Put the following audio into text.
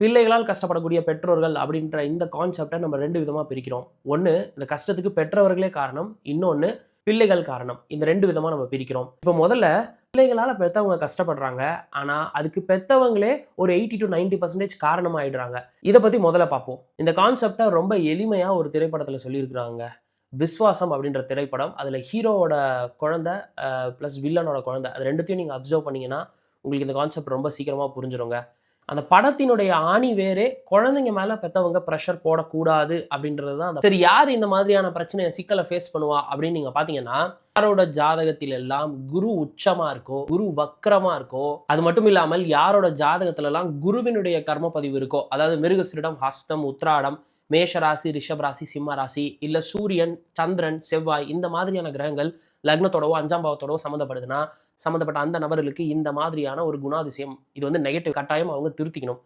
பிள்ளைகளால் கஷ்டப்படக்கூடிய பெற்றோர்கள் அப்படின்ற இந்த கான்செப்டை நம்ம 2 விதமா பிரிக்கிறோம். ஒண்ணு, இந்த கஷ்டத்துக்கு பெற்றவர்களே காரணம். இன்னொன்னு, பிள்ளைகள் காரணம். இந்த 2 விதமா நம்ம பிரிக்கிறோம். இப்போ முதல்ல பிள்ளைகளால பெத்தவங்க கஷ்டப்படுறாங்க. ஆனா, அதுக்கு பெத்தவங்களே ஒரு 80 to 90% காரணமாயிடுறாங்க. இத பத்தி முதல்ல பார்ப்போம். இந்த கான்செப்ட ரொம்ப எளிமையா ஒரு திரைப்படத்துல சொல்லியிருக்கிறாங்க. விஸ்வாசம் அப்படின்ற திரைப்படம். அதுல ஹீரோவோட குழந்தை பிளஸ் வில்லனோட குழந்தை. அது 2த்தையும் நீங்க அப்சர்வ் பண்ணீங்கன்னா, உங்களுக்கு இந்த கான்செப்ட் ரொம்ப சீக்கிரமா புரிஞ்சிருங்க. அந்த படத்தினுடைய ஆணி வேரே குழந்தைங்க மேல பெத்தவங்க பிரஷர் போடக்கூடாது அப்படின்றது தான். சரி, யார் இந்த மாதிரியான பிரச்சனைய சிக்கலை ஃபேஸ் பண்ணுவா அப்படின்னு நீங்க பாத்தீங்கன்னா, யாரோட ஜாதகத்தில் எல்லாம் குரு உச்சமா இருக்கோ, குரு வக்ரமா இருக்கோ, அது மட்டும் இல்லாமல் யாரோட ஜாதகத்துல எல்லாம் குருவினுடைய கர்ம பதிவு இருக்கோ, அதாவது மிருகசிரிடம், ஹஸ்தம், உத்ராடம், மேஷ ராசி, ரிஷப ராசி, சிம்ம ராசி, இல்ல சூரியன், சந்திரன், செவ்வாய் இந்த மாதிரியான கிரகங்கள் லக்னத்தோடவோ 5ஆம் பாவத்தோடவோ சம்மந்தப்படுதுன்னா, சம்மந்தப்பட்ட அந்த நபர்களுக்கு இந்த மாதிரியான ஒரு குணாதிசயம், இது வந்து நெகட்டிவ், கட்டாயம் அவங்க திருத்திக்கணும்.